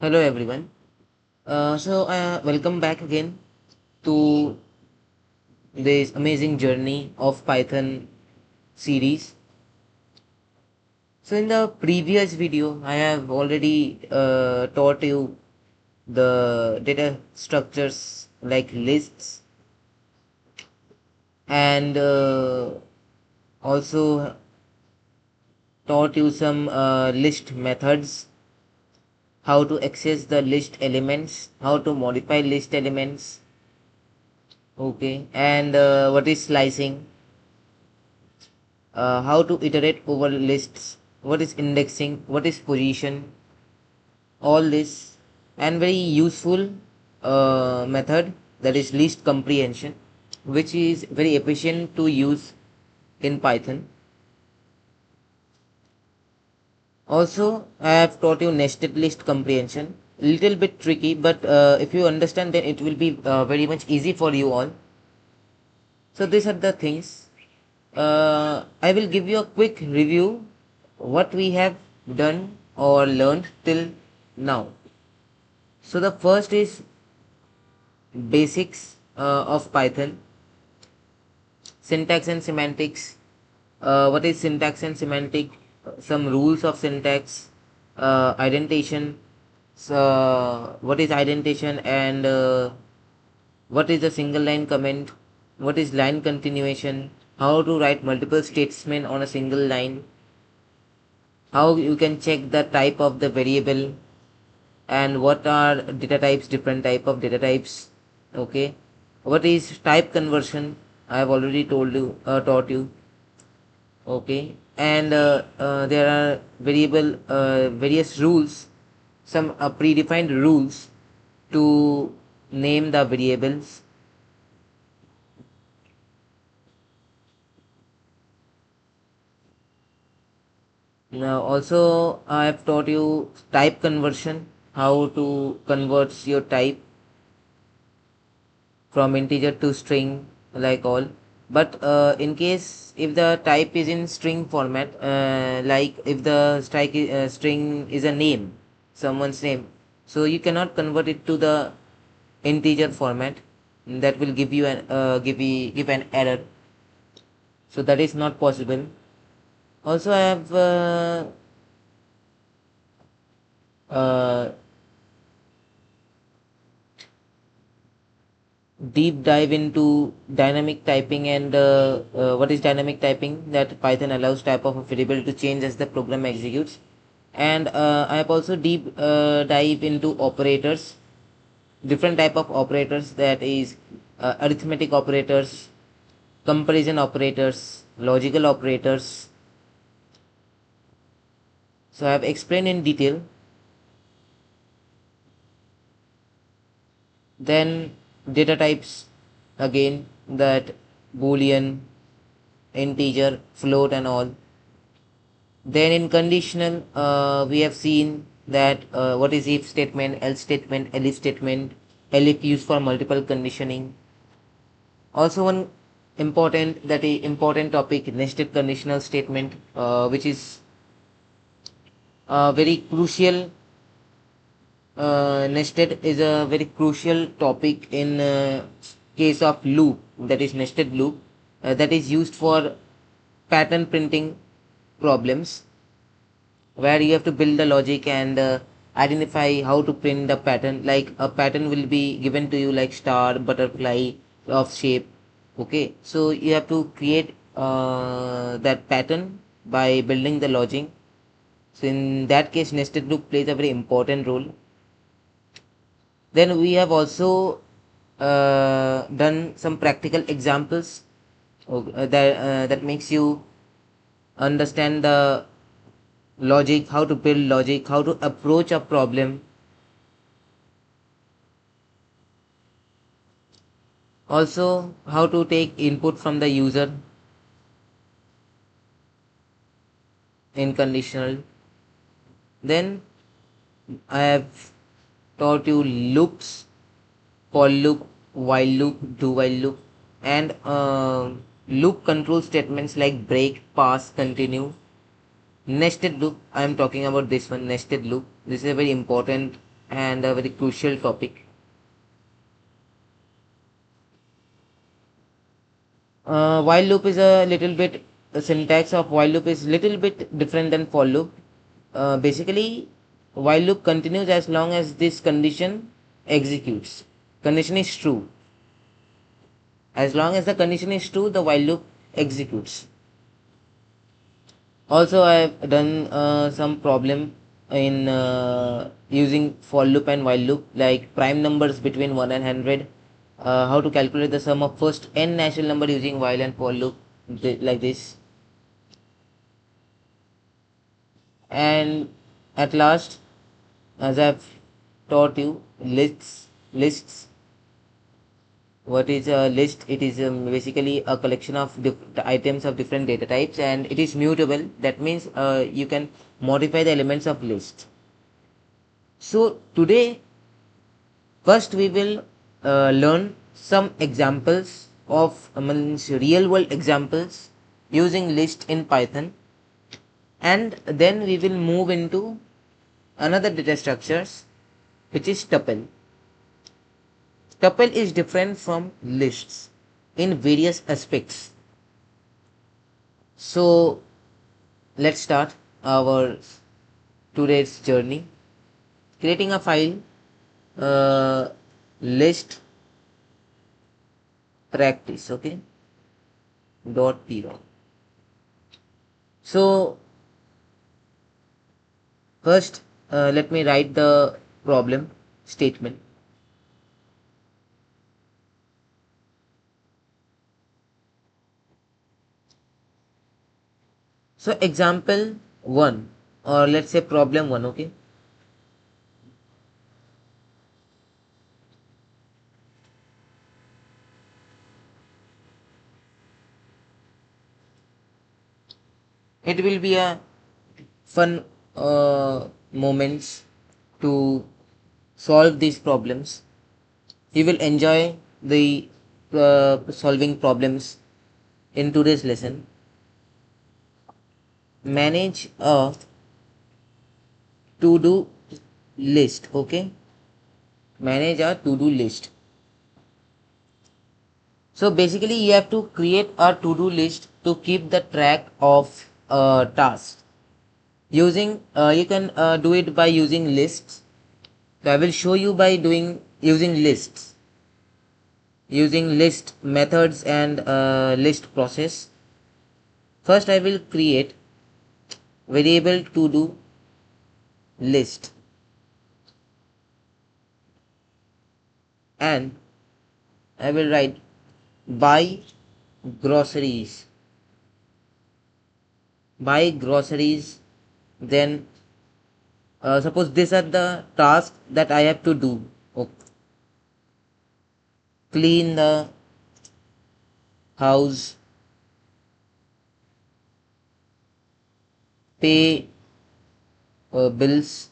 Hello everyone. Welcome back again to this amazing journey of Python series. So in the previous video, I have already taught you the data structures like lists and also taught you some list methods, how to access the list elements, how to modify list elements, okay, and what is slicing, how to iterate over lists, what is indexing, what is position, all this, and very useful method, that is list comprehension, which is very efficient to use in Python. Also, I have taught you nested list comprehension. Little bit tricky, but if you understand, then it will be very much easy for you all. So these are the things. I will give you a quick review what we have done or learned till now. So the first is basics of Python, syntax and semantics. What is syntax and semantic? Some rules of syntax, indentation. So what is indentation and what is a single line comment? What is line continuation? How to write multiple statements on a single line? How you can check the type of the variable, and what are data types, different type of data types, okay. What is type conversion? I have already told you, taught you, okay. And there are various rules, some predefined rules to name the variables. Now also I have taught you type conversion, how to convert your type from integer to string, like all. But in case if the type is in string format, like if the string is a name, someone's name, so you cannot convert it to the integer format. That will give you an give an error, so that is not possible. Also I have uh, deep dive into dynamic typing, and what is dynamic typing, that Python allows type of a variable to change as the program executes. And I have also deep dive into operators, different type of operators, that is arithmetic operators, comparison operators, logical operators. So I have explained in detail. Then data types, again, that boolean, integer, float and all. Then in conditional, we have seen that what is if statement, else statement, elif statement, elif used for multiple conditioning. Also one important topic, nested conditional statement, which is very crucial. Nested is a very crucial topic in case of loop, that is nested loop, that is used for pattern printing problems, where you have to build the logic and identify how to print the pattern. Like a pattern will be given to you, like star, butterfly of shape, okay. So you have to create that pattern by building the logic. So in that case, nested loop plays a very important role. Then we have also done some practical examples, that makes you understand the logic, how to build logic, how to approach a problem. Also, how to take input from the user in conditional. Then I have taught you loops, for loop, while loop, do while loop, and loop control statements like break, pass, continue. Nested loop, I am talking about this one, nested loop. This is a very important and a very crucial topic. While loop is a little bit, the syntax of while loop is little bit different than for loop. Basically, while loop continues as long as this condition executes. Condition is true. As long as the condition is true, the while loop executes. Also, I have done some problem in using for loop and while loop, like prime numbers between 1 and 100. How to calculate the sum of first n natural number using while and for loop, like this. And at last, as I've taught you, lists. What is a list? It is basically a collection of items of different data types, and it is mutable. That means you can modify the elements of list. So today, first we will learn some examples of means real world examples using list in Python, and then we will move into another data structures, which is tuple. Tuple is different from lists in various aspects. So let's start our today's journey. Creating a file, uh, list practice, okay, .py. So first, let me write the problem statement. So example 1, or let's say problem 1, okay. It will be a fun moments to solve these problems. You will enjoy the solving problems in today's lesson. Manage a to-do list, okay. Manage a to-do list. So basically you have to create a to-do list to keep the track of tasks. Using you can do it by using lists. So I will show you by doing using lists, using list methods and list process. First I will create variable to do list, and I will write buy groceries. Buy groceries. Then suppose these are the tasks that I have to do. Okay. Clean the house, pay bills,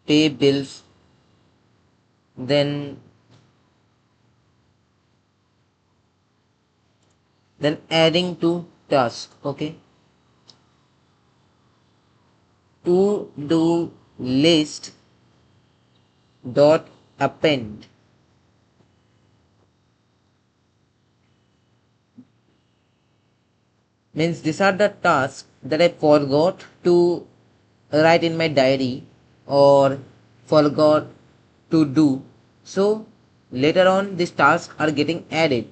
pay bills, then adding to task, okay. To do list dot append. Means these are the tasks that I forgot to write in my diary or forgot to do. So later on these tasks are getting added.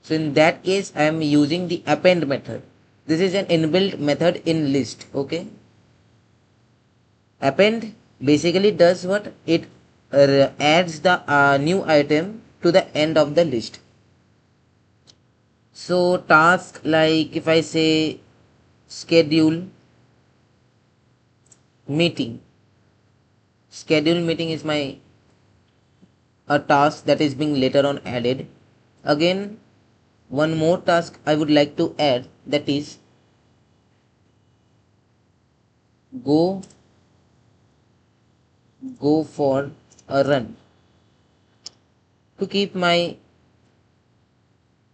So in that case I am using the append method. This is an inbuilt method in list, okay. Append basically does what? It adds the new item to the end of the list. So task, like if I say schedule meeting, schedule meeting is my a task that is being later on added. Again, one more task I would like to add, that is go for a run to keep my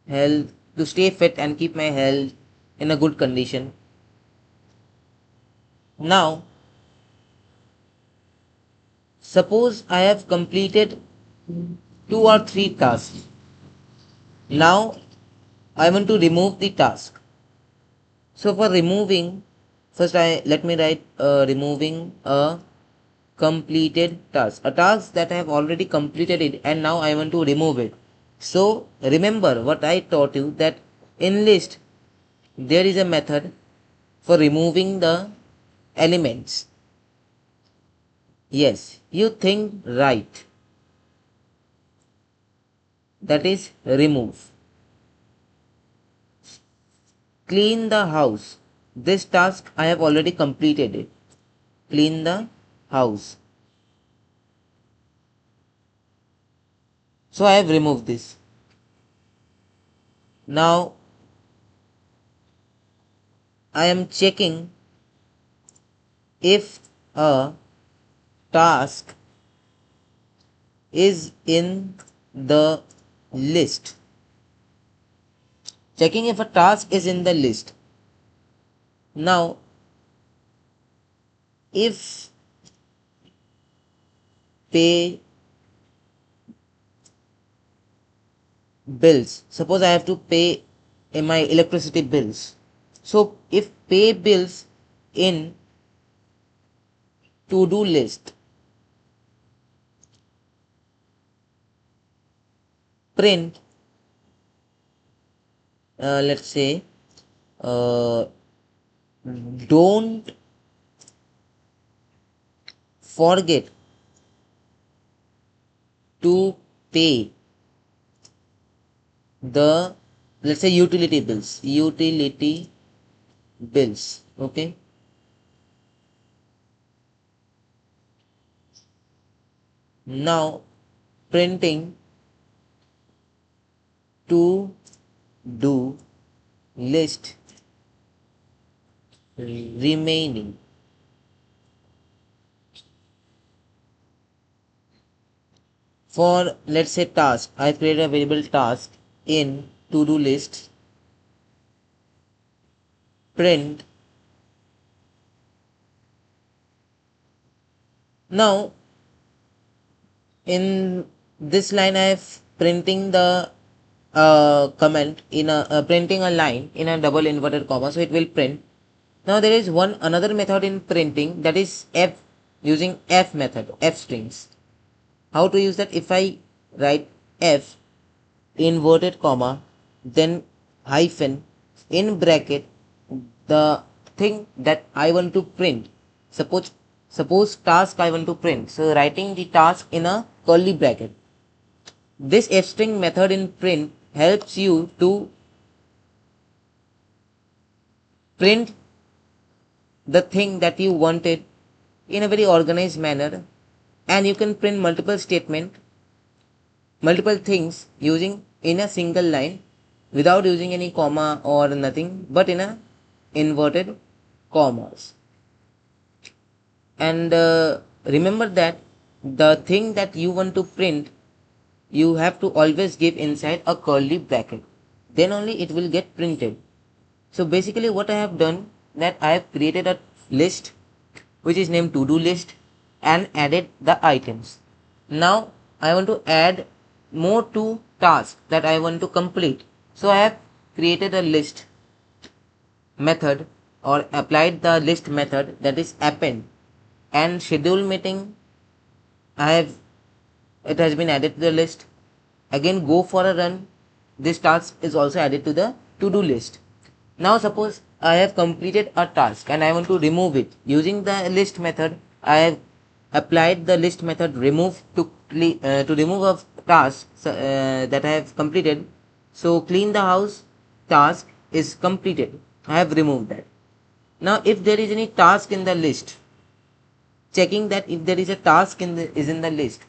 health, to stay fit and keep my health in a good condition. Now suppose I have completed 2 or 3 tasks. Now I want to remove the task. So for removing, first I let me write removing a completed task, a task that I have already completed it and now I want to remove it. So remember what I taught you, that in list there is a method for removing the elements. Yes, you think right. That is remove. Clean the house. This task I have already completed it. Clean the house. So I have removed this. Now I am checking if a task is in the list. Checking if a task is in the list. Now if pay bills, suppose I have to pay my electricity bills. So if pay bills in to do list, print let's say uh, don't forget to pay the, let's say, utility bills. Okay, now printing to do list remaining. For let's say task, I create a variable task in to do list, print. Now in this line I have printing the comment in a printing a line in a double inverted comma, so it will print. Now there is one another method in printing, that is f, using f method, f strings. How to use that? If I write f inverted comma then hyphen in bracket the thing that I want to print, suppose task I want to print, so writing the task in a curly bracket. This f string method in print helps you to print the thing that you wanted in a very organized manner, and you can print multiple things using in a single line without using any comma or nothing, but in a inverted commas. And remember that the thing that you want to print, you have to always give inside a curly bracket, then only it will get printed. So basically what I have done, that I have created a list which is named to do list and added the items. Now I want to add more to tasks that I want to complete. So I have created a list method or applied the list method, that is append, and schedule meeting I have, it has been added to the list. Again go for a run, this task is also added to the to do list. Now suppose I have completed a task and I want to remove it. Using the list method, I have applied the list method remove to remove a task that I have completed. So clean the house task is completed. I have removed that. Now if there is any task in the list, checking that if there is a task in the list,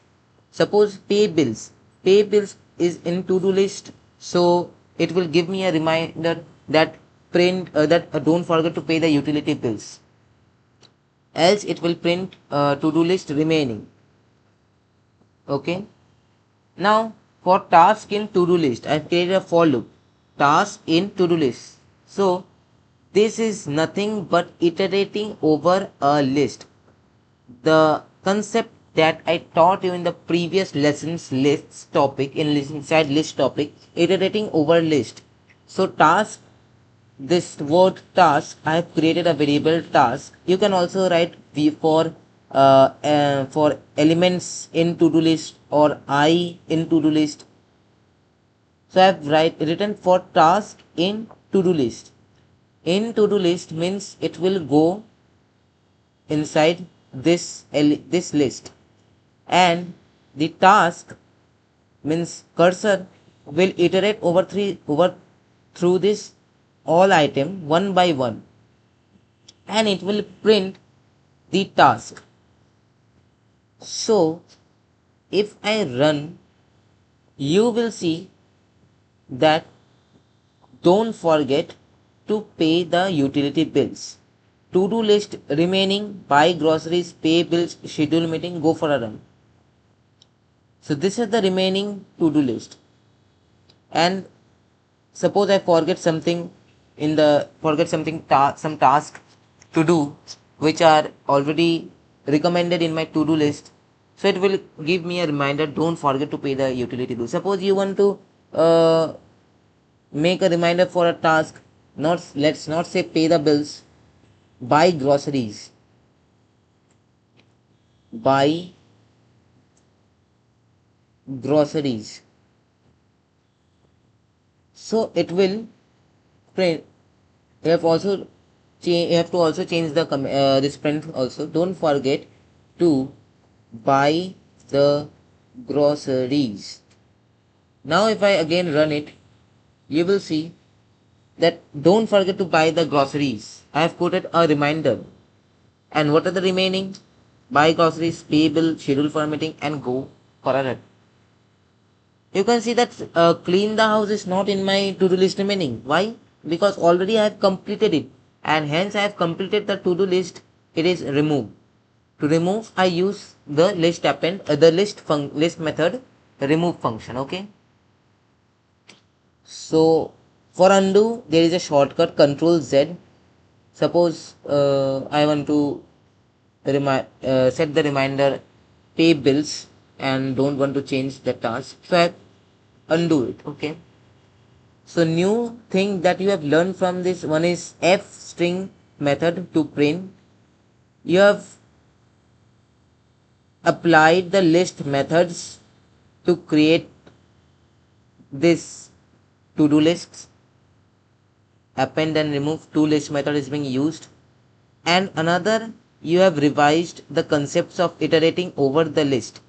suppose pay bills is in to do list, so it will give me a reminder that don't forget to pay the utility bills, else it will print to do list remaining. Okay, now for task in to do list I have created a for loop, task in to do list. So This is nothing but iterating over a list. The concept that I taught you in the previous lessons lists topic inside list topic, iterating over list. So task, this word task, I have created a variable task. You can also write v for elements in to-do list or I in to-do list. So I have written for task in to-do list. In to-do list means it will go inside this list, and the task means cursor will iterate over through this all item one by one, and it will print the task. So if I run, you will see that don't forget to pay the utility bills. To-do list remaining, buy groceries, pay bills, schedule meeting, go for a run. So this is the remaining to-do list. And suppose I forget something some task to do which are already recommended in my to-do list. So it will give me a reminder, don't forget to pay the utility bill. Suppose you want to make a reminder for a task, let's not say pay the bills, buy groceries. Buy groceries. So it will print. You have also you have to also change the this print also. Don't forget to buy the groceries. Now if I again run it, you will see that don't forget to buy the groceries. I have put it a reminder. And what are the remaining? Buy groceries, pay bill, schedule for a meeting, and go for a run. You can see that clean the house is not in my to-do list remaining. Why? Because already I have completed it, and hence I have completed the to-do list. It is removed. To remove, I use the list list method remove function. Okay. So for undo, there is a shortcut Control Z. Suppose I want to set the reminder, pay bills, and don't want to change the task, so I undo it. Okay. So new thing that you have learned from this one is F string method to print. You have applied the list methods to create this to-do lists. Append and remove to list method is being used. And another, you have revised the concepts of iterating over the list.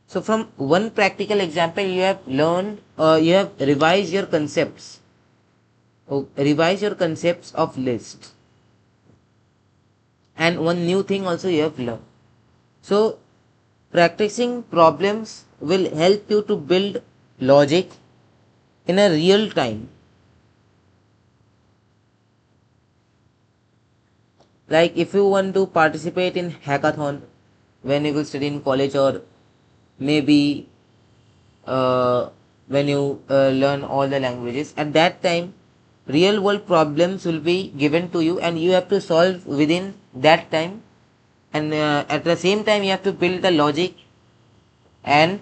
So from one practical example, you have learned, you have revised your concepts. Revise your concepts of lists. And one new thing also you have learned. So practicing problems will help you to build logic in a real time. Like if you want to participate in hackathon when you will study in college, or maybe when you learn all the languages, at that time real world problems will be given to you and you have to solve within that time, and at the same time you have to build the logic, and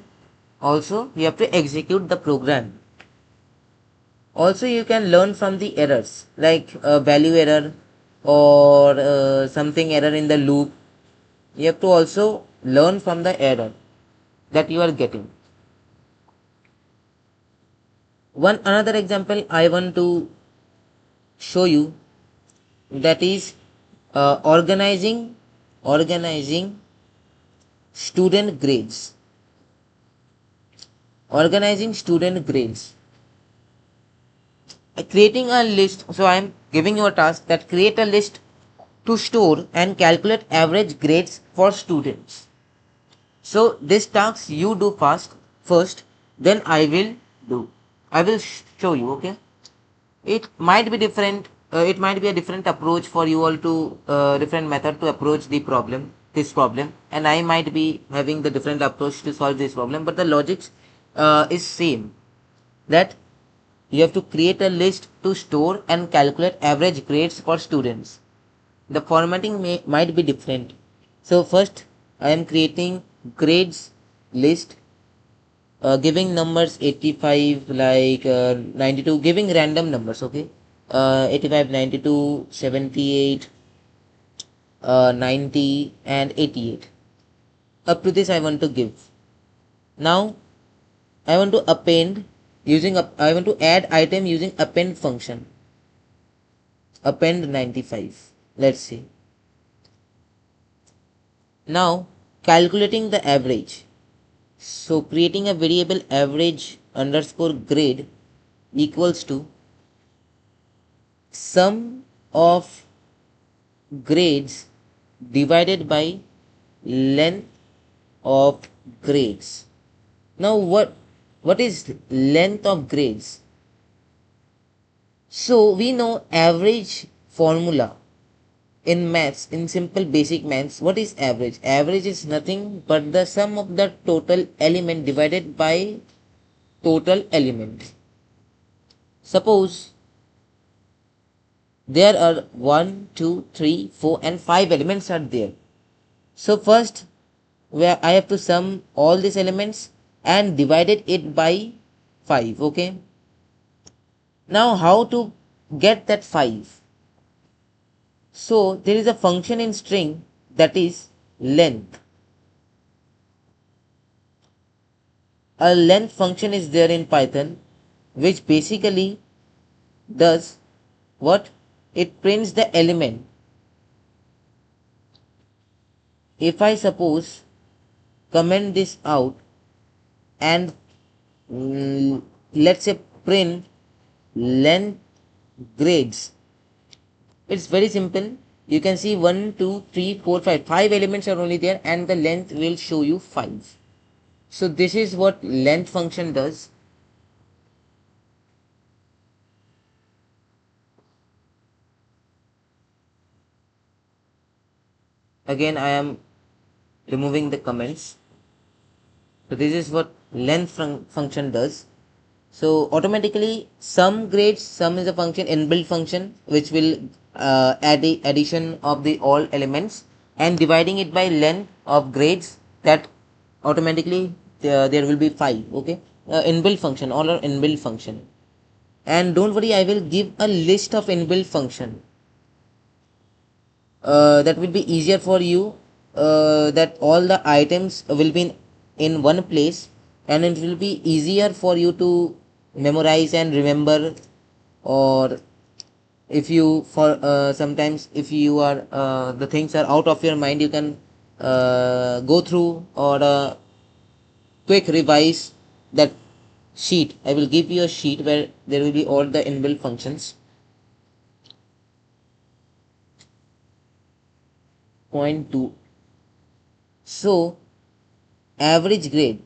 also you have to execute the program. Also you can learn from the errors, like value error or something error in the loop. You have to also learn from the error that you are getting. One another example I want to show you, that is organizing student grades. Organizing student grades. Creating a list. So I am giving you a task that create a list to store and calculate average grades for students. So this task you do first, then I will show you. Okay. It might be different. It might be a different approach for you all to different method to approach this problem, and I might be having the different approach to solve this problem, but the logic is same. That you have to create a list to store and calculate average grades for students. The formatting might be different. So first I am creating grades list, giving numbers 85, like 92, giving random numbers, okay, 85, 92, 78, 90 and 88. Up to this I want to give. Now I want to append I want to add item using append function. Append 95. Let's see. Now calculating the average. So creating a variable average underscore grade equals to sum of grades divided by length of grades. Now what is length of grades? So we know average formula in maths, in simple basic maths. What is average? Average is nothing but the sum of the total element divided by total element. Suppose there are 1, 2, 3, 4 and 5 elements are there. So first where I have to sum all these elements and divided it by 5. Okay. Now how to get that 5? So there is a function in string that is length. A length function is there in Python which basically does what? It prints the element. If I suppose comment this out and let's say print length grades, it's very simple. You can see 1, 2, 3, 4, 5. 5 elements are only there and the length will show you 5. So this is what length function does. Again I am removing the comments. So this is what length function does. So automatically sum grades, sum is a function, inbuilt function which will add the addition of the all elements and dividing it by length of grades, that automatically there will be 5. Okay, inbuilt function, all are inbuilt function. And don't worry, I will give a list of inbuilt function. That will be easier for you, that all the items will be in one place and it will be easier for you to memorize and remember. Or if you for sometimes if you are the things are out of your mind, you can go through or quick revise that sheet. I will give you a sheet where there will be all the inbuilt functions. Point 2. So average grade,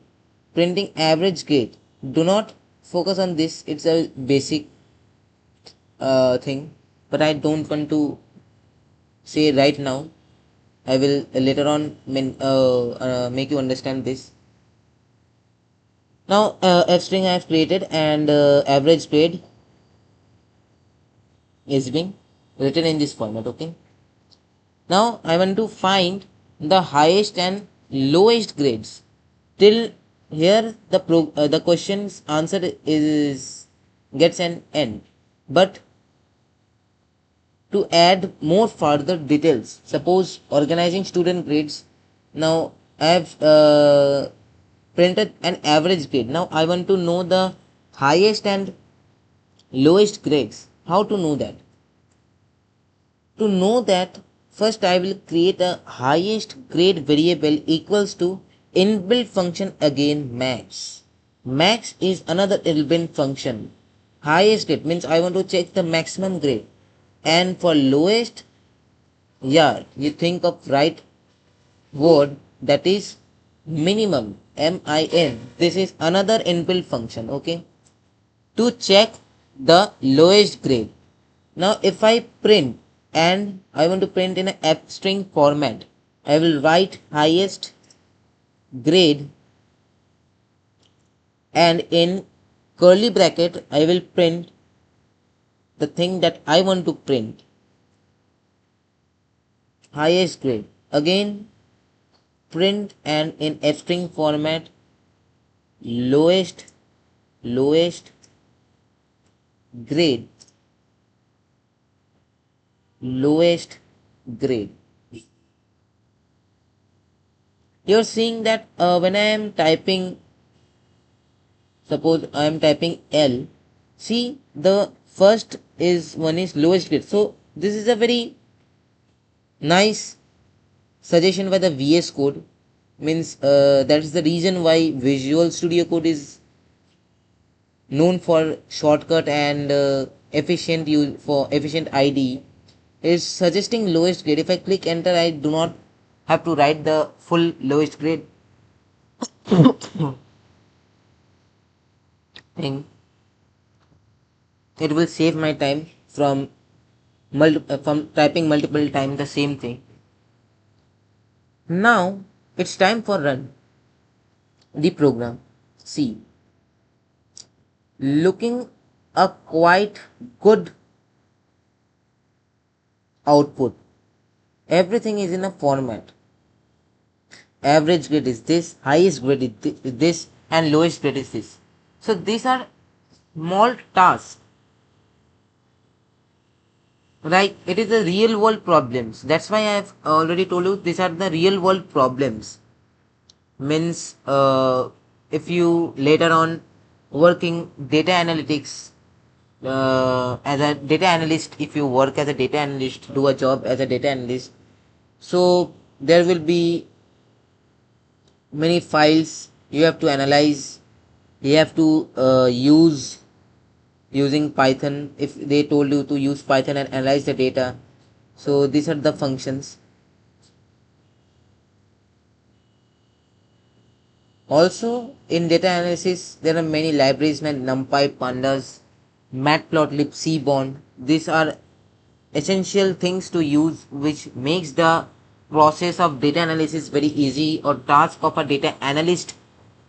printing average grade, do not focus on this, it's a basic thing, but I don't want to say right now. I will later on make you understand this. Now f string I have created and average grade is being written in this format. Okay, now I want to find the highest and lowest grades. Till here the question's answer is gets an N, but to add more further details, suppose organizing student grades, now I have printed an average grade. Now I want to know the highest and lowest grades. How to know that? To know that, first I will create a highest grade variable equals to inbuilt function again max. Max is another inbuilt function. Highest grade means I want to check the maximum grade. And for lowest, yeah, you think of right word, that is minimum, min. This is another inbuilt function. Okay, to check the lowest grade. Now if I print and I want to print in a f string format, I will write highest grade and in curly bracket, I will print the thing that I want to print. Highest grade. Again, print and in F string format, lowest grade, lowest grade. You're seeing that when I am typing, suppose I am typing L, see the first is one is lowest grade. So this is a very nice suggestion by the VS Code. Means that is the reason why Visual Studio Code is known for shortcut and efficient use for efficient ID. Is suggesting lowest grade. If I click enter, I do not have to write the full lowest grade thing. It will save my time from from typing multiple times the same thing. Now it's time for run the program. See, looking a quite good output. Everything is in a format. Average grade is this, highest grade is this, and lowest grade is this. So these are small tasks. Right, it is the real world problems. That's why I have already told you these are the real world problems. Means if you later on working data analytics as a data analyst, if you work as a data analyst, do a job as a data analyst, so there will be many files you have to analyze. You have to use using Python. If they told you to use Python and analyze the data, so these are the functions. Also in data analysis there are many libraries like NumPy, Pandas, Matplotlib, Seaborn. These are essential things to use which makes the process of data analysis very easy or task of a data analyst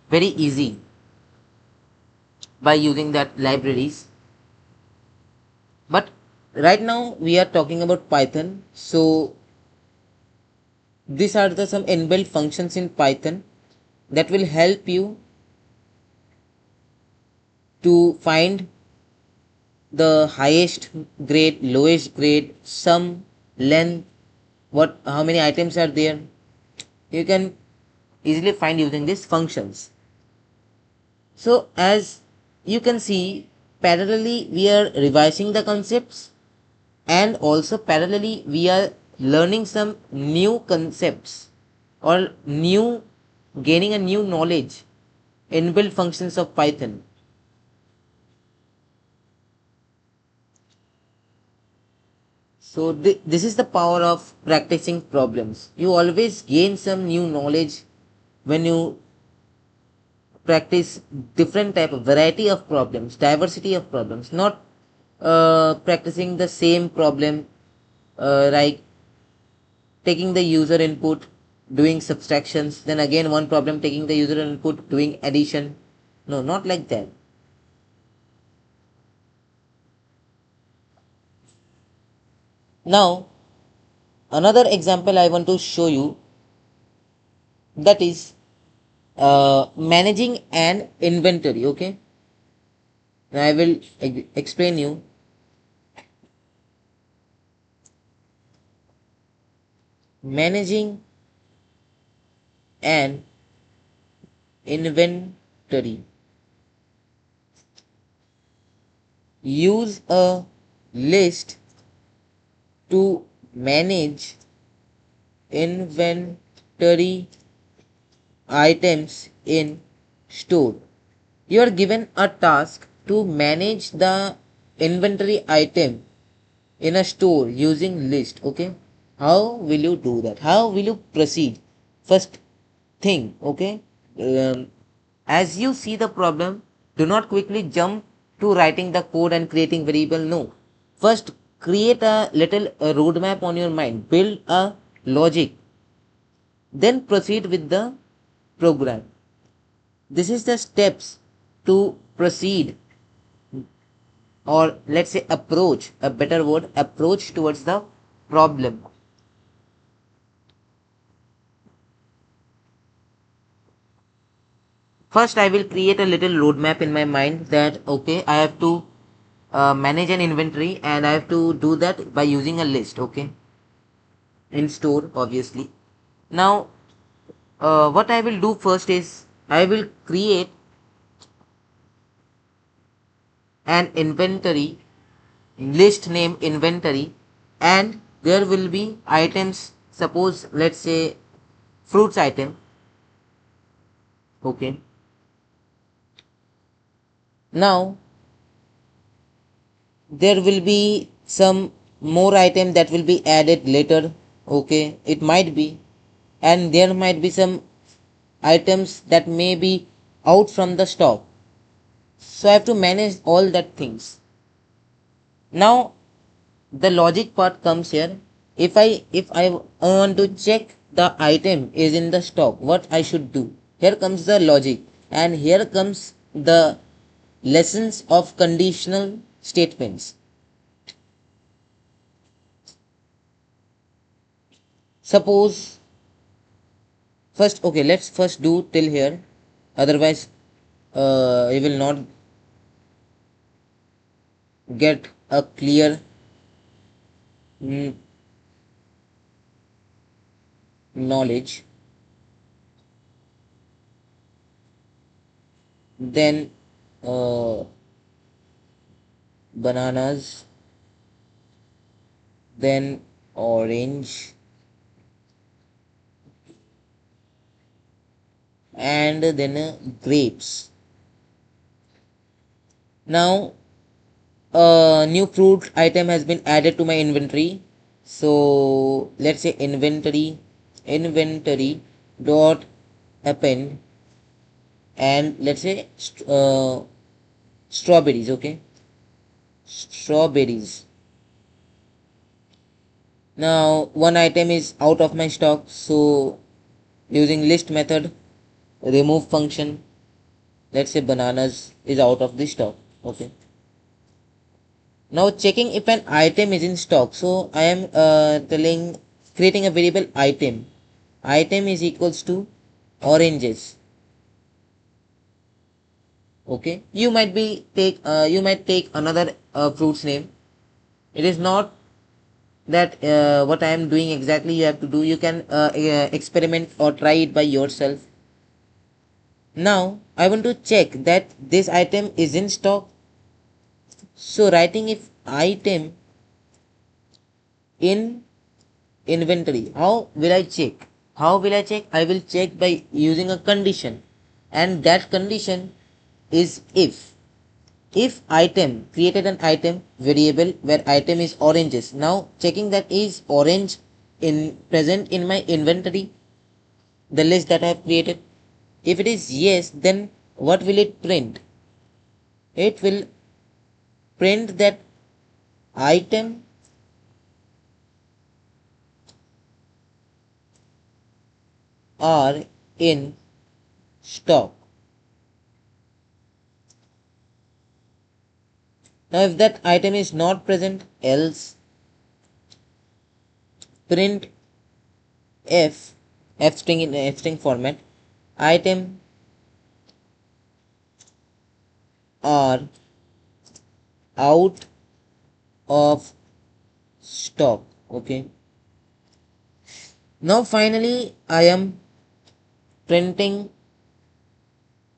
very easy by using that libraries. But right now we are talking about Python. So these are the some inbuilt functions in Python that will help you to find the highest grade, lowest grade, sum, length, what how many items are there. You can easily find using these functions. So as you can see, parallelly we are revising the concepts and also parallelly we are learning some new concepts or new gaining a new knowledge inbuilt functions of Python. So this is the power of practicing problems. You always gain some new knowledge when you practice different type of variety of problems, diversity of problems, not practicing the same problem like taking the user input, doing subtractions, then again one problem taking the user input, doing addition. No, not like that. Now, another example I want to show you, that is managing an inventory. Okay, I will explain you. Managing an inventory. Use a list to manage inventory items in store. You are given a task to manage the inventory item in a store using list. Okay, how will you do that? How will you proceed? First thing, okay, as you see the problem, do not quickly jump to writing the code and creating variable. No, first create a little roadmap on your mind, build a logic, then proceed with the program. This is the steps to proceed, or let's say approach, a better word, approach towards the problem. First, I will create a little roadmap in my mind that okay, I have to manage an inventory, and I have to do that by using a list, okay, in store, obviously. Now, what I will do first is I will create an inventory, list name inventory, and there will be items. Suppose, let's say, fruits item, okay. Now, there will be some more item that will be added later, okay, it might be, and there might be some items that may be out from the stock, so I have to manage all that things. Now the logic part comes here. If I want to check the item is in the stock, what I should do? Here comes the logic, and here comes the lessons of conditional statements. Suppose, first, okay, let's first do till here, otherwise you will not get a clear knowledge. Then uh, bananas, then orange, and then grapes. Now a new fruit item has been added to my inventory, so let's say inventory dot append, and let's say strawberries, okay, strawberries. Now one item is out of my stock, so using list method, remove function, let's say bananas is out of the stock, okay. Now checking if an item is in stock, so I am telling, creating a variable item is equals to oranges, okay. You might take another fruits name. It is not that what I am doing exactly you have to do. You can experiment or try it by yourself. Now I want to check that this item is in stock, so writing if item in inventory. How will I check? I will check by using a condition, and that condition is if item, created an item variable where item is oranges. Now checking that is orange in present in my inventory, the list that I have created. If it is yes, then what will it print? It will print that item are in stock. Now if that item is not present, else print f string in f string format, item are out of stock, okay. Now finally I am printing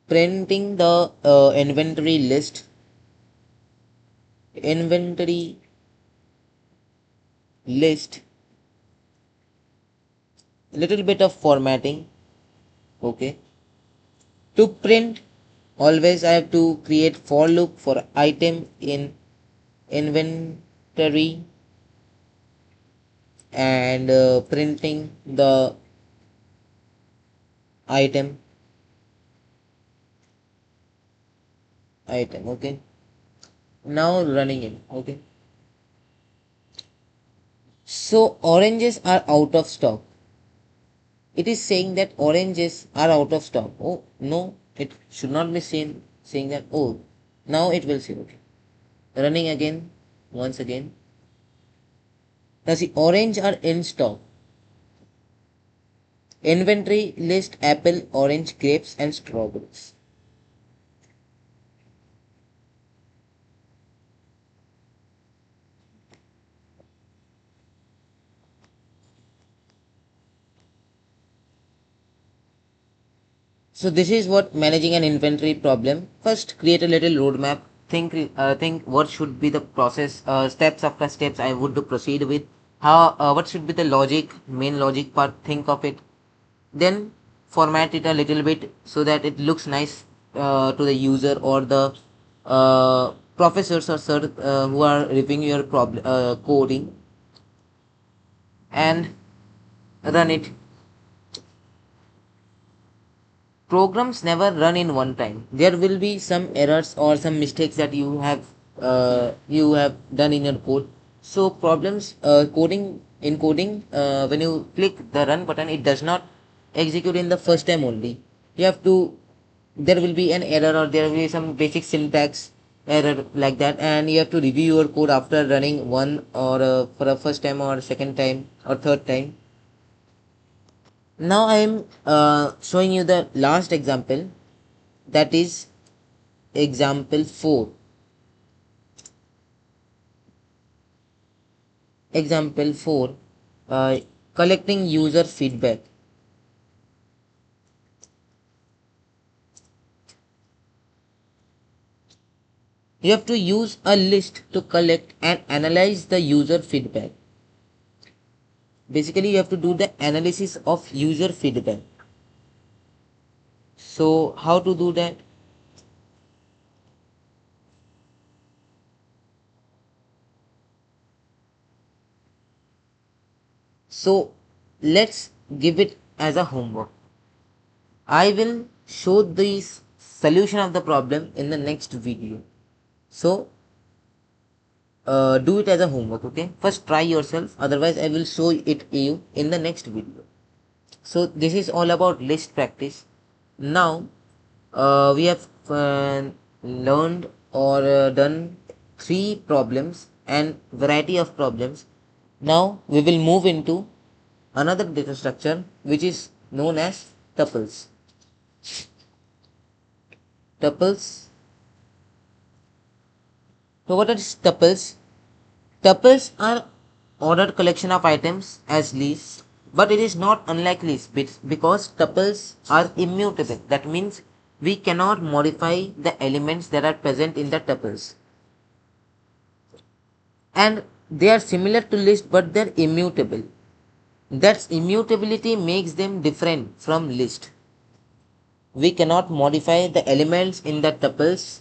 the inventory list, little bit of formatting, okay. To print, always I have to create for loop for item in inventory, and printing the item, okay. Now running it, okay. So oranges are out of stock. It is saying that oranges are out of stock. Oh no, it should not be saying that, oh, Now it will see. Okay. Running again, once again. Now see, orange are in stock. Inventory list apple, orange, grapes, and strawberries. So this is what managing an inventory problem. First, create a little roadmap. Think what should be the process, steps after steps I would to proceed with. What should be the logic, main logic part. Think of it. Then format it a little bit so that it looks nice to the user or the professors or sir who are reviewing your problem coding, and run it. Programs never run in one time. There will be some errors or some mistakes that you have done in your code. So problems coding in coding, when you click the run button, it does not execute in the first time only. You have to, there will be an error or there will be some basic syntax error like that, and you have to review your code after running one or for a first time or second time or third time. Now I am showing you the last example, that is example 4. Example 4, collecting user feedback. You have to use a list to collect and analyze the user feedback. Basically, you have to do the analysis of user feedback. So how to do that? So let's give it as a homework. I will show the solution of the problem in the next video. So do it as a homework. Okay, first try yourself, otherwise I will show it you in the next video. So this is all about list practice. Now we have learned or done 3 problems and variety of problems. Now we will move into another data structure which is known as tuples. Tuples. So what are tuples? Tuples are ordered collection of items as lists, but it is not unlike lists because tuples are immutable. That means we cannot modify the elements that are present in the tuples. And they are similar to lists, but they're immutable. That immutability makes them different from list. We cannot modify the elements in the tuples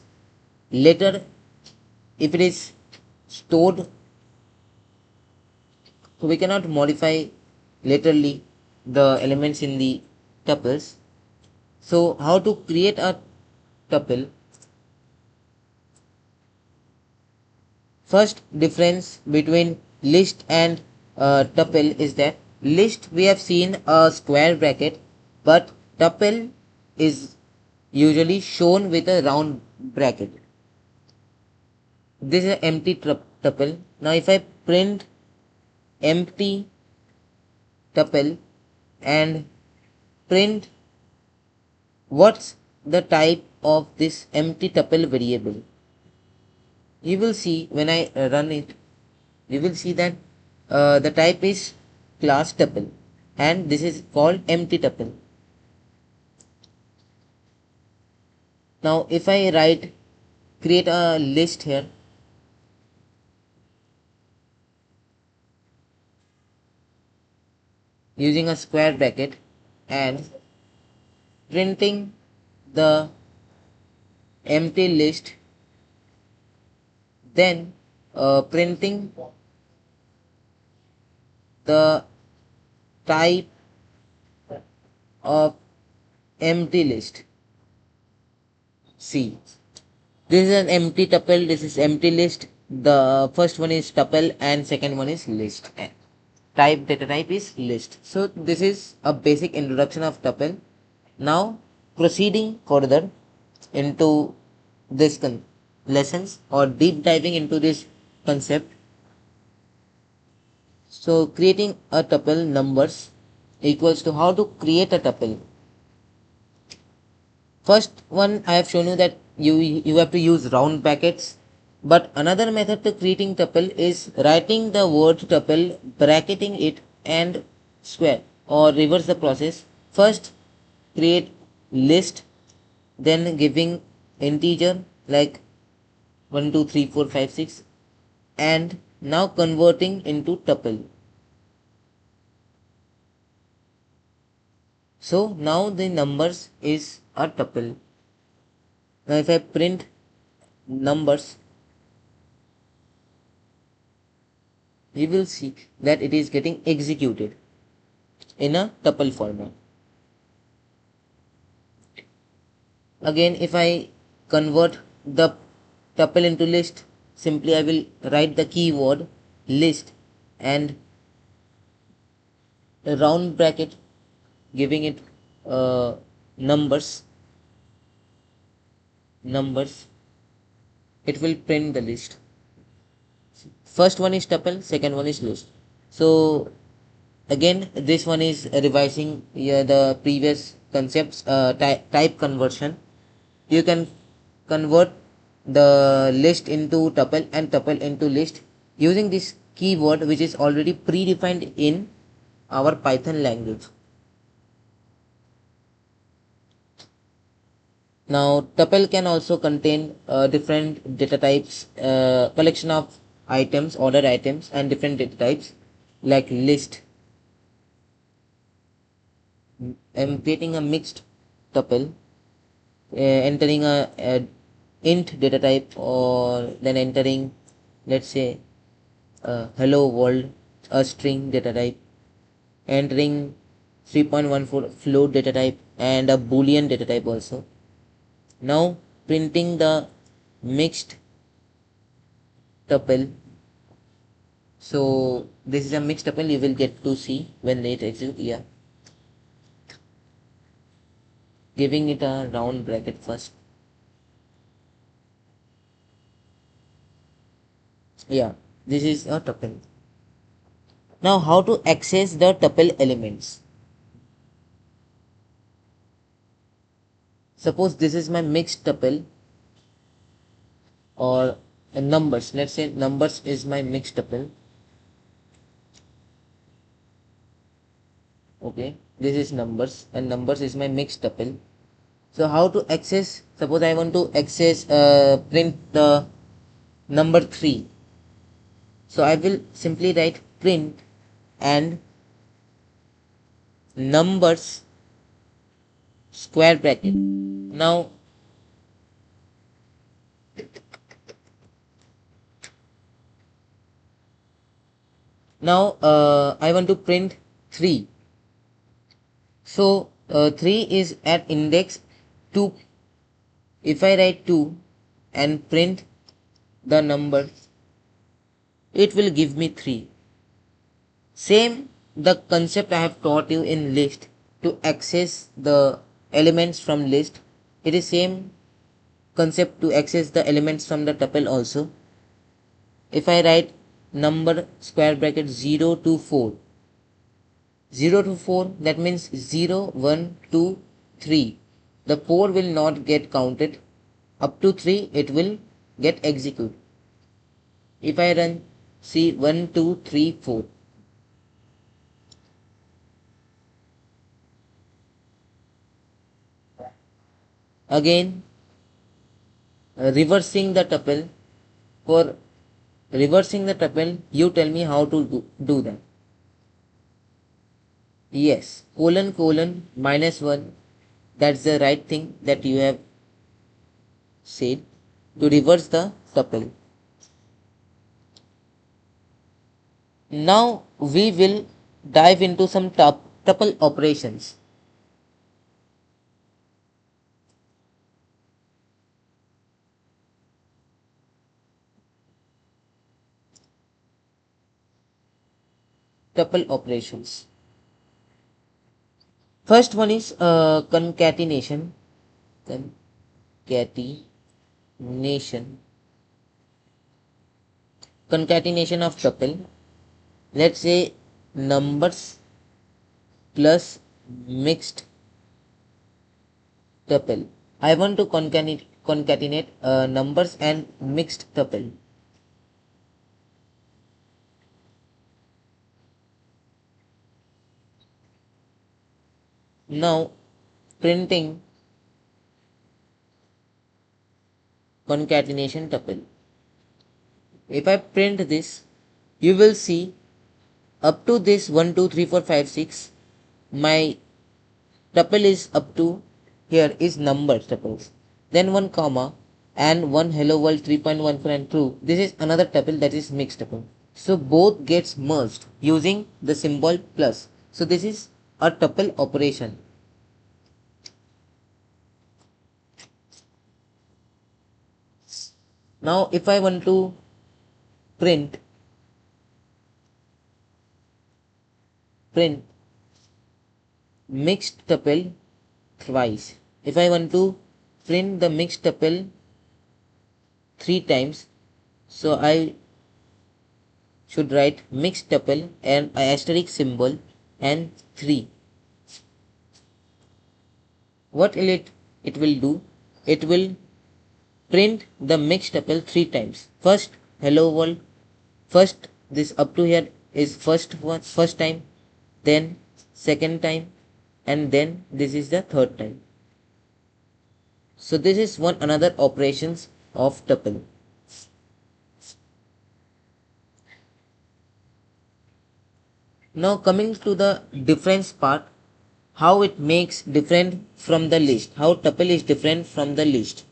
later if it is stored. So we cannot modify laterally the elements in the tuples. So how to create a tuple? First difference between list and tuple is that list we have seen a square bracket, but tuple is usually shown with a round bracket. This is an empty tuple. Now if I print empty tuple and print what's the type of this empty tuple variable, you will see when I run it, you will see that the type is class tuple and this is called empty tuple. Now if I create a list here, using a square bracket and printing the empty list, then printing the type of empty list. See, this is an empty tuple, this is empty list. The first one is tuple and second one is list. Data type is list. So this is a basic introduction of tuple. Now proceeding further into this lessons or deep diving into this concept. So creating a tuple numbers equals to how to create a tuple. First one I have shown you that you have to use round brackets. But another method to creating tuple is writing the word tuple, bracketing it and square, or reverse the process. First create list, then giving integer like 1 2 3 4 5 6, and now converting into tuple. So now the numbers is a tuple. Now if I print numbers, you will see that it is getting executed in a tuple format. Again, if I convert the tuple into list, simply I will write the keyword list and a round bracket giving it numbers. It will print the list. First one is tuple, second one is list. So again, this one is revising the previous concepts, type conversion. You can convert the list into tuple and tuple into list using this keyword which is already predefined in our Python language. Now tuple can also contain different data types, collection of items, ordered items, and different data types like list. I'm creating a mixed tuple, entering a int data type, or then entering, let's say, hello world, a string data type, entering 3.14 float data type and a boolean data type also. Now printing the mixed tuple. So this is a mixed tuple, you will get to see when it executes. Yeah, giving it a round bracket first. Yeah, this is a tuple. Now how to access the tuple elements? Suppose this is my mixed tuple, or numbers. Let's say numbers is my mixed tuple. Okay, this is numbers and numbers is my mixed tuple. So how to access? Suppose I want to access, print the number 3. So I will simply write print and numbers square bracket. Now I want to print 3. So 3 is at index 2. If I write 2 and print the number, it will give me 3. Same the concept I have taught you in list to access the elements from list. It is same concept to access the elements from the tuple also. If I write number square bracket 0 to 4, 0 to 4, that means 0 1 2 3, the 4 will not get counted. Up to 3 it will get executed. If I run, see 1 2 3 4, again reversing the tuple. For reversing the tuple, you tell me how to do that. Yes, colon colon minus 1, that's the right thing that you have said to reverse the tuple. Now we will dive into some tuple operations. Tuple operations. First one is concatenation. Concatenation. concatenation of tuple. Let's say numbers plus mixed tuple. I want to concatenate numbers and mixed tuple. Now printing concatenation tuple. If I print this, you will see up to this 1 2 3 4 5 6, my tuple is up to here is number tuples. Then one comma and one hello world 3.14 and true. This is another tuple, that is mixed tuple. So both gets merged using the symbol plus. So this is a tuple operation. Now if I want to print mixed tuple twice. If I want to print the mixed tuple 3 times, so I should write mixed tuple and asterisk symbol and 3. What will it will do? It will print the mixed tuple 3 times. First hello world, first this up to here is first time, then second time, and then this is the third time. So this is one another operations of tuple. Now coming to the difference part, how it makes different from the list, how tuple is different from the list.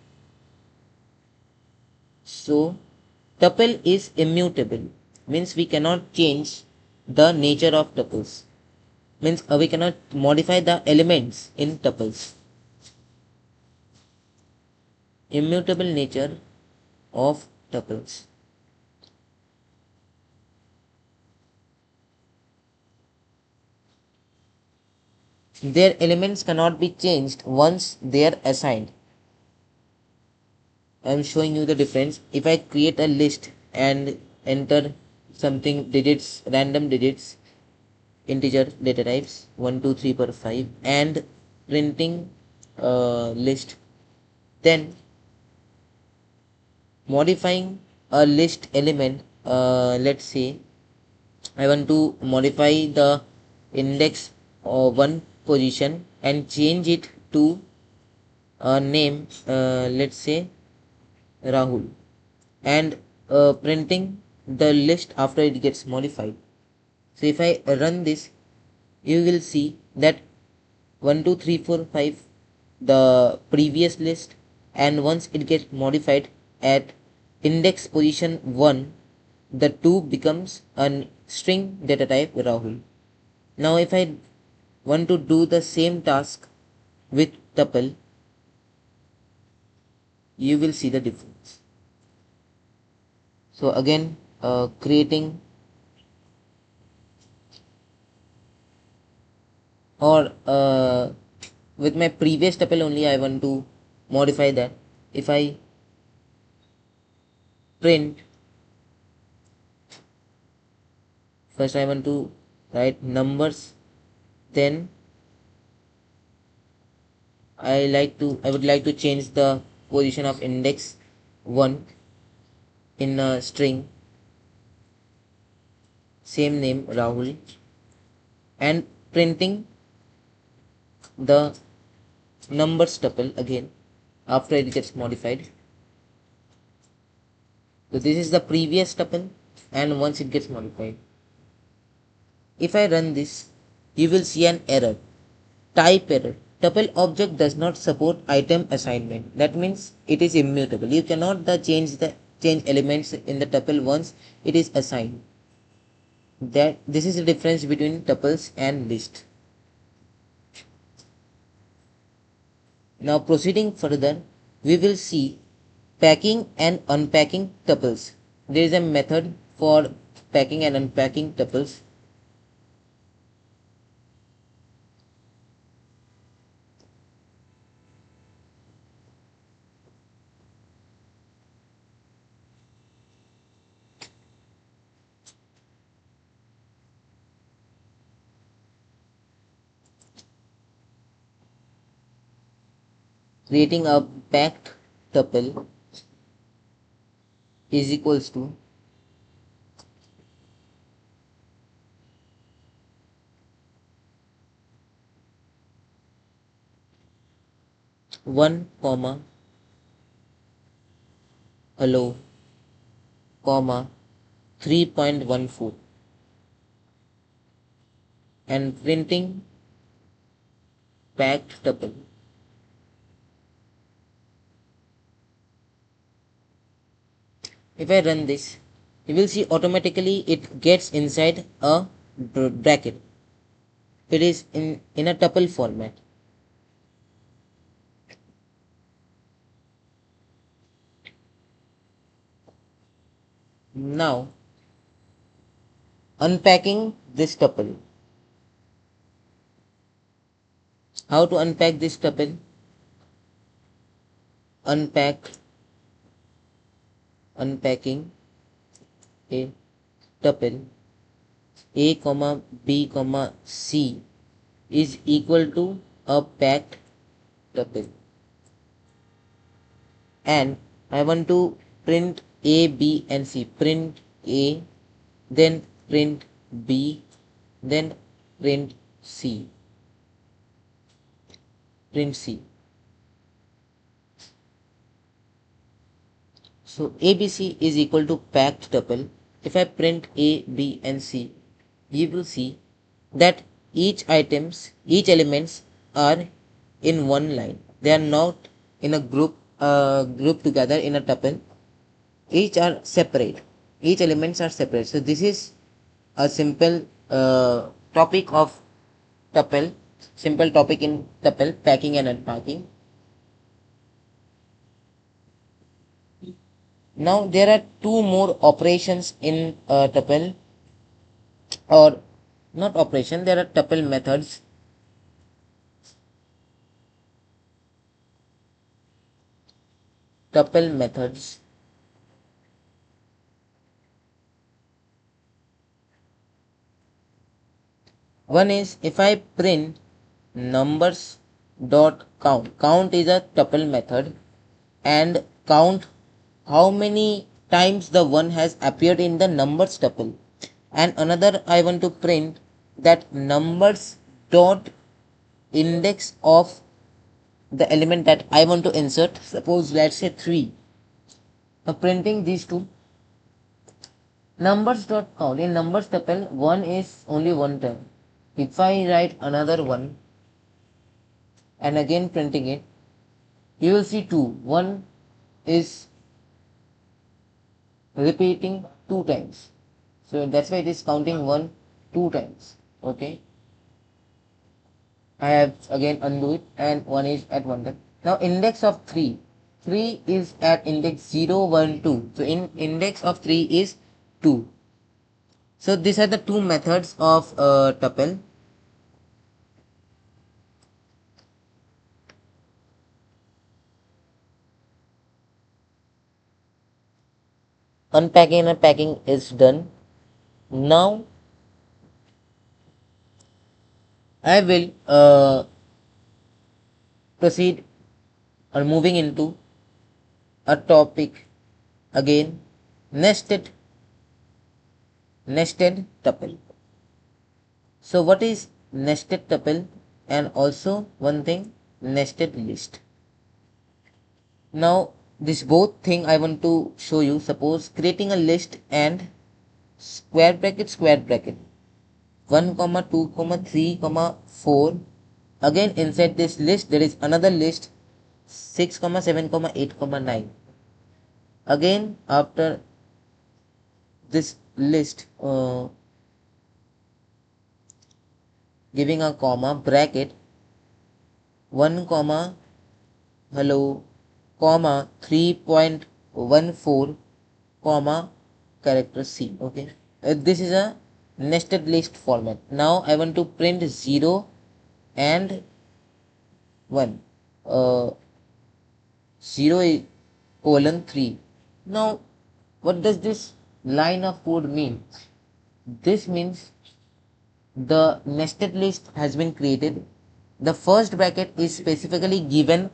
So tuple is immutable, means we cannot change the nature of tuples, means we cannot modify the elements in tuples. Immutable nature of tuples. Their elements cannot be changed once they are assigned. I am showing you the difference. If I create a list and enter something digits, random digits, integer data types 1 2 3 4 5 and printing list, then modifying a list element, let's say I want to modify the index of one position and change it to a name, let's say Rahul, and printing the list after it gets modified. So if I run this, you will see that 1 2 3 4 5 the previous list, and once it gets modified at index position 1, the 2 becomes a string data type Rahul. Now if I want to do the same task with tuple, you will see the difference. So again, creating or with my previous tuple only I want to modify that. If I print, first I want to write numbers, then I would like to change the position of index 1 in a string, same name Rahul, and printing the numbers tuple again after it gets modified. So this is the previous tuple, and once it gets modified, if I run this, you will see an error, type error. Tuple object does not support item assignment. That means it is immutable. You cannot change elements in the tuple once it is assigned. That this is the difference between tuples and list. Now proceeding further, we will see packing and unpacking tuples. There is a method for packing and unpacking tuples. creating a packed tuple is equals to 1 comma hello comma 3.14 and printing packed tuple. If I run this, you will see automatically it gets inside a bracket. It is in a tuple format. Now, unpacking this tuple. How to unpack this tuple? Unpacking a tuple a comma b comma c is equal to a packed tuple, and I want to print a, b and c. Print a, then print b, then print c. Print c. So ABC is equal to packed tuple. If I print A, B and C, you will see that each elements are in one line. They are not in a group together in a tuple. Each are separate. Each elements are separate. So this is a simple topic of tuple. Simple topic in tuple, packing and unpacking. Now there are two more operations in tuple, or not operation, there are tuple methods. Tuple methods. One is if I print numbers dot count. Count is a tuple method, and count how many times the one has appeared in the numbers tuple. And another I want to print that numbers dot index of the element that I want to insert. Suppose let's say 3. Now printing these two. Numbers dot count. In numbers tuple, 1 is only one time. If I write another one and again printing it, you will see 2. 1 is repeating 2 times. So that's why it is counting 1 2 times. Okay. I have again undo it, and 1 is at 1 time. Now index of 3. 3 is at index 0, 1, 2. So in index of 3 is 2. So these are the two methods of tuple. Unpacking and unpacking is done. Now I will proceed or moving into a topic again, nested tuple. So what is nested tuple, and also one thing, nested list. Now this both thing I want to show you. Suppose creating a list and square bracket 1 comma 2 comma 3 comma 4. Again inside this list there is another list 6 comma 7 comma 8 comma 9. Again after this list, giving a comma bracket 1 comma hello comma 3.14 comma character C. Okay, this is a nested list format. Now I want to print 0 and 1. 0 colon 3. Now what does this line of code mean? This means the nested list has been created. The first bracket is specifically given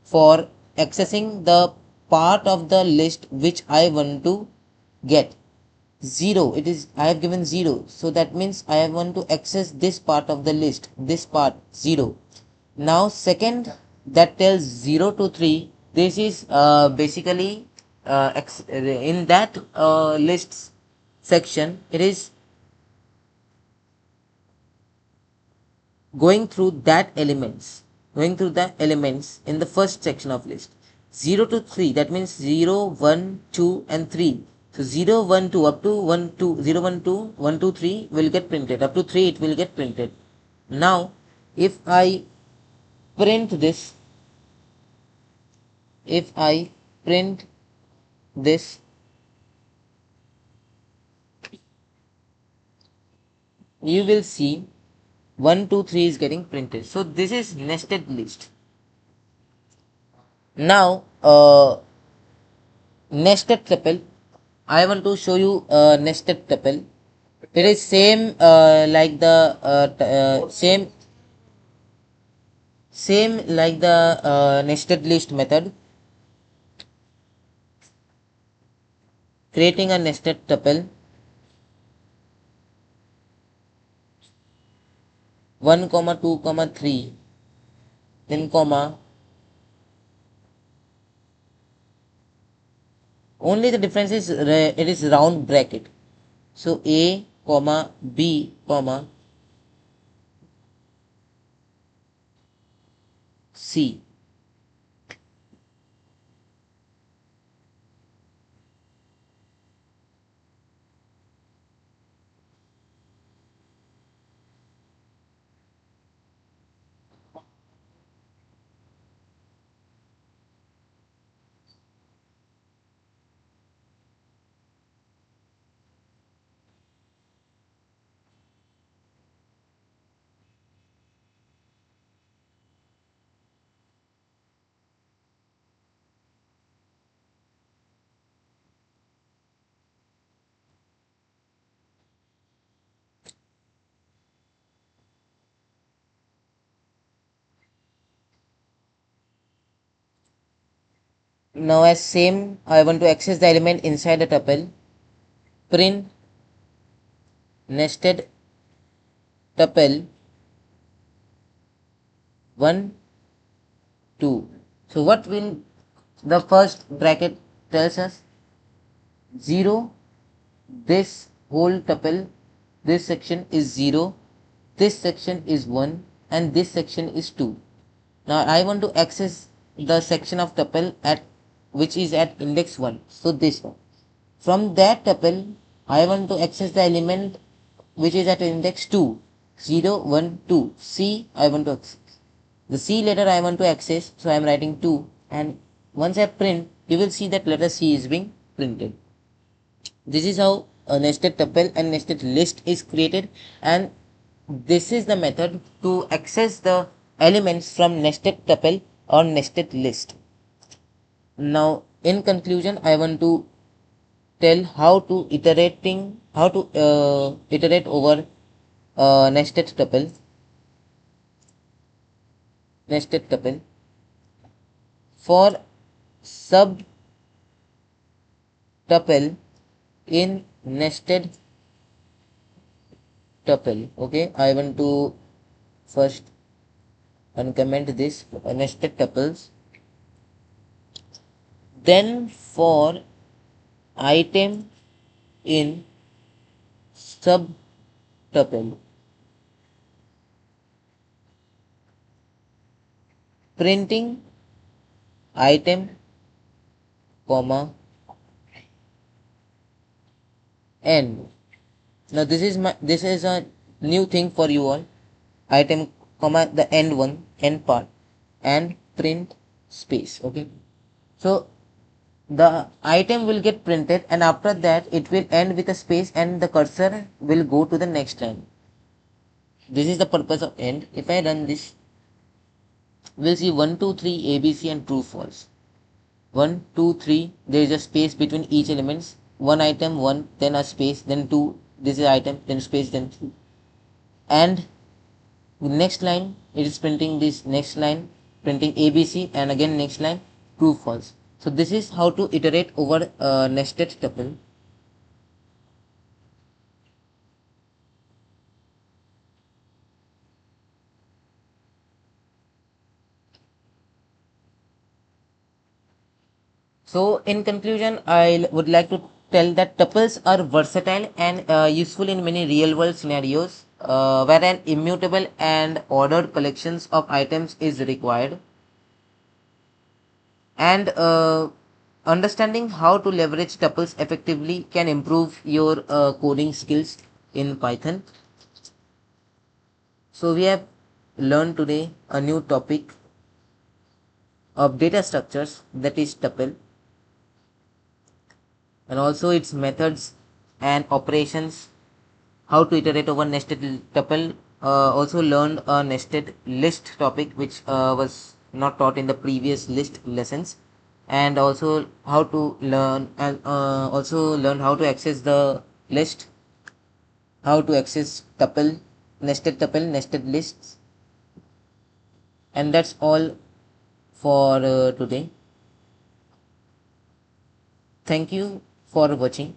for accessing the part of the list which I want to get. 0, it is, I have given 0, so that means I want to access this part of the list, this part 0. Now second, that tells 0 to 3, this is basically in that lists section, it is going through the elements in the first section of list. 0 to 3, that means 0, 1, 2 and 3. So 0, 1, 2 up to 1, 2, 0, 1, 2, 1, 2, 3 will get printed. Up to 3 it will get printed. Now if I print this, if I print this, you will see 1, 2, 3 is getting printed. So this is nested list. Now nested tuple, I want to show you nested tuple. It is same like the same like the nested list method. Creating a nested tuple, 1 comma 2 comma 3, then comma, only the difference is it is round bracket. So a comma b comma c. Now as same, I want to access the element inside the tuple. Print nested tuple 1, 2. So what will the first bracket tells us? 0, this whole tuple, this section is 0, this section is 1 and this section is 2. Now I want to access the section of tuple at which is at index 1, so this one. From that tuple I want to access the element which is at index 2, 0, 1, 2. C I want to access. The C letter I want to access, so I am writing 2, and once I print, you will see that letter C is being printed. This is how a nested tuple and nested list is created, and this is the method to access the elements from nested tuple or nested list. Now in conclusion, I want to tell how to iterate over nested tuple. For sub tuple in nested tuple. Okay, I want to first uncomment this nested tuples. Then for item in sub tuple, printing item comma end. Now this is a new thing for you all. Item comma the end part, and print space. Okay, so the item will get printed, and after that it will end with a space and the cursor will go to the next line. This is the purpose of end. If I run this, we'll see 1, 2, 3 ABC and true false. 1, 2, 3, there is a space between each elements. One item, 1, then a space, then 2, this is item, then space, then 3. And next line, it is printing this next line. printing ABC, and again next line true false. So this is how to iterate over a nested tuple. So in conclusion, I would like to tell that tuples are versatile and useful in many real world scenarios where an immutable and ordered collections of items is required. And understanding how to leverage tuples effectively can improve your coding skills in Python. So we have learned today a new topic of data structures, that is tuple, and also its methods and operations, how to iterate over nested tuple. Also learned a nested list topic which was not taught in the previous list lessons, and also how to learn, and also learn how to access the list, how to access tuple, nested lists. And that's all for today. Thank you for watching.